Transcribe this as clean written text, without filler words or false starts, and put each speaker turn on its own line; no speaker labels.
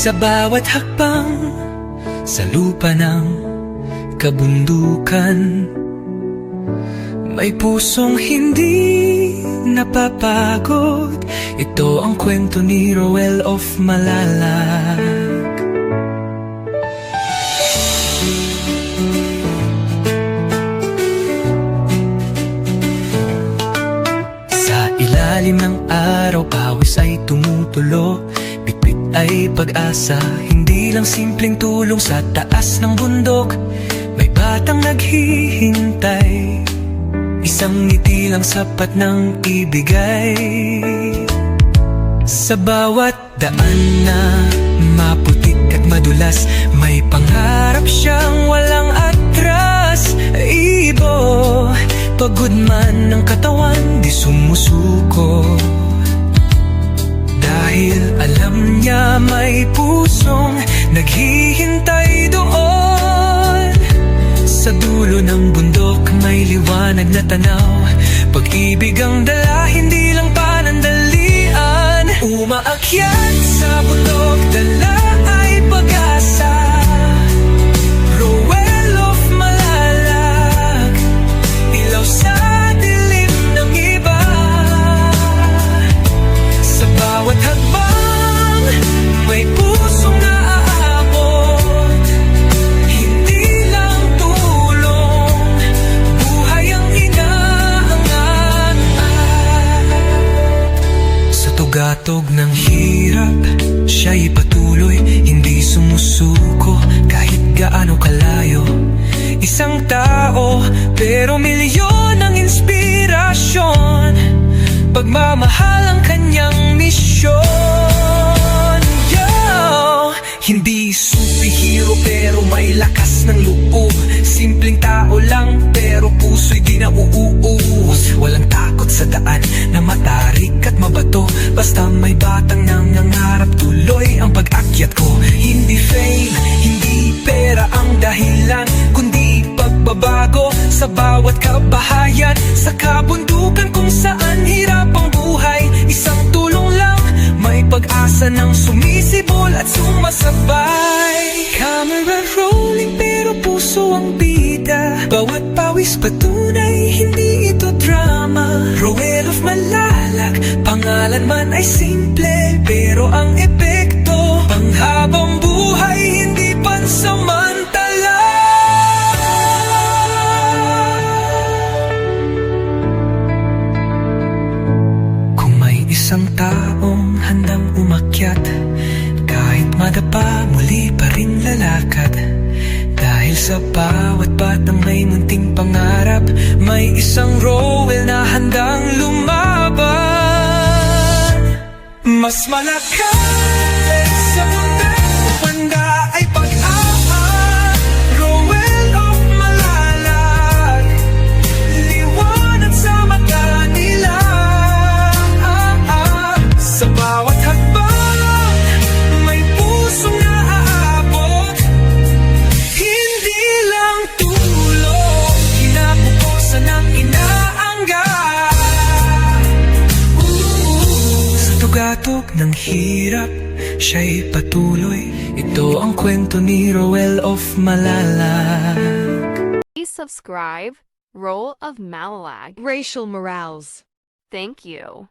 Sa bawat hakbang sa lupa ng kabundukan, may pusong hindi napapagod. Ito ang kwento ni Roel of Malalag. Sa ilalim ng araw, pawis ay tumutulo, bitbit ay pag-asa, hindi lang simpleng tulong. Sa taas ng bundok, may batang naghihintay, isang ngiti lang sapat ng ibigay. Sa bawat daan na maputik at madulas, may pangarap siyang walang atras. Ibo, pagod man ng katawan, di sumusuko, dahil alam niya may pusong naghihintay doon. Sa dulo ng bundok may liwanag na tanaw, pag-ibig ang dala, hindi lang panandalian. Umaakyat sa bundok, dala ay pag-asa. Roel of Malalag, ilaw sa dilim ng iba. Sa bawat hakbang, may pusong naaabot, hindi lang tulong, buhay ang inaangat. Sa tugatog ng hirap, siya'y patuloy, hindi sumusuko kahit gaano kalayo. Isang tao, pero milyon ang inspirasyon, pagmamahal ang kanyang misyon. Hindi superhero pero may lakas ng loob, simpleng tao lang pero puso'y di nauuus. Walang takot sa daan na matarik at mabato, basta may batang nangangarap, tuloy ang pag-akyat ko. Hindi fame, hindi pera ang dahilan, kundi pagbabago sa bawat kabahayan. Sa kabundukan kung saan hirap ang buhay, isang tulong lang, may pag-asa ng sumisibol at sumasabay. Camera rolling pero puso ang bida, bawat pawis patunay, hindi ito drama. Roel of Malalag, pangalan man ay simple, pero ang epekto, panghabang buhay, hindi pansamantala. Kung may isang taong handang umakyat, kahit madapa, muli pa rin lalakad. Dahil sa bawat batang may munting pangarap, may isang Roel na handang lumaban. Mas malakas sa mundang banda ay pag-asa. Roel of Malalag, liwanag sa mata nila. Sa bawat hakbang, may pusong naaabot, hindi lang tulong, kinabukasan ng inaangga. Sa tugatog ng hirap, siya'y patuloy, ito ang kwento ni Roel of Malalag.
Please subscribe, Roel of Malalag. Racial Morales. Thank you.